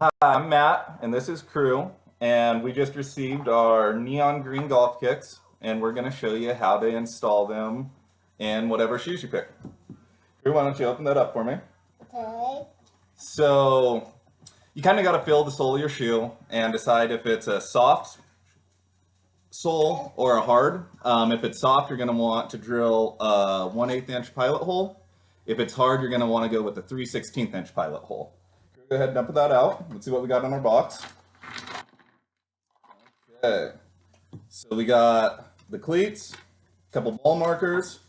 Hi, I'm Matt, and this is Crew, and we just received our neon green golf kicks, and we're going to show you how to install them in whatever shoes you pick. Crew, why don't you open that up for me? Okay. So, you kind of got to feel the sole of your shoe and decide if it's a soft sole or a hard. If it's soft, you're going to want to drill a 1/8 inch pilot hole. If it's hard, you're going to want to go with a 3/16 inch pilot hole. Go ahead and dump that out. Let's see what we got in our box. Okay, so we got the cleats, a couple ball markers,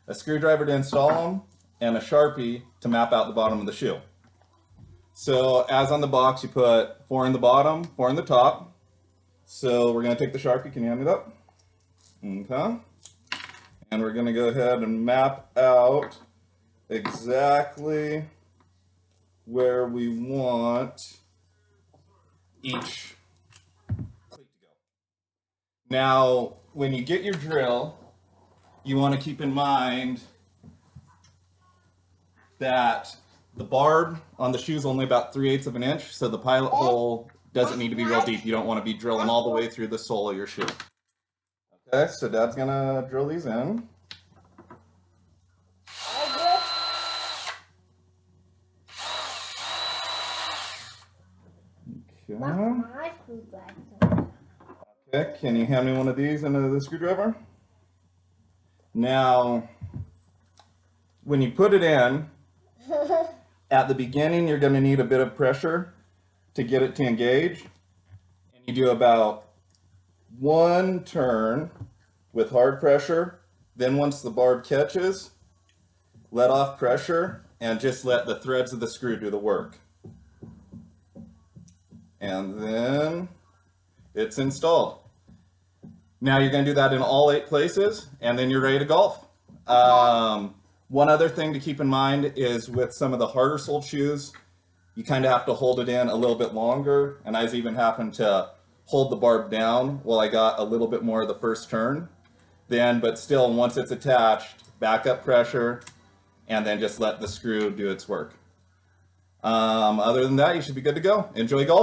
a screwdriver to install them, and a Sharpie to map out the bottom of the shoe. So as on the box, you put 4 in the bottom, 4 in the top. So we're going to take the Sharpie. Can you hand me that? Okay. And we're going to go ahead and map out exactly where we want each cleat to go. Now, when you get your drill, you want to keep in mind that the barb on the shoe is only about 3/8 of an inch, so the pilot hole doesn't need to be real deep. You don't want to be drilling all the way through the sole of your shoe. Okay, so Dad's gonna drill these in. Okay, can you hand me one of these into the screwdriver? Now, when you put it in, at the beginning you're going to need a bit of pressure to get it to engage. And you do about 1 turn with hard pressure. Then once the barb catches, let off pressure and just let the threads of the screw do the work. And then it's installed. Now you're going to do that in all 8 places, and then you're ready to golf. One other thing to keep in mind is with some of the harder soled shoes, you kind of have to hold it in a little bit longer, and I was even having to hold the barb down while I got a little bit more of the first turn. But still, once it's attached, back up pressure, and then just let the screw do its work. Other than that, you should be good to go. Enjoy golf.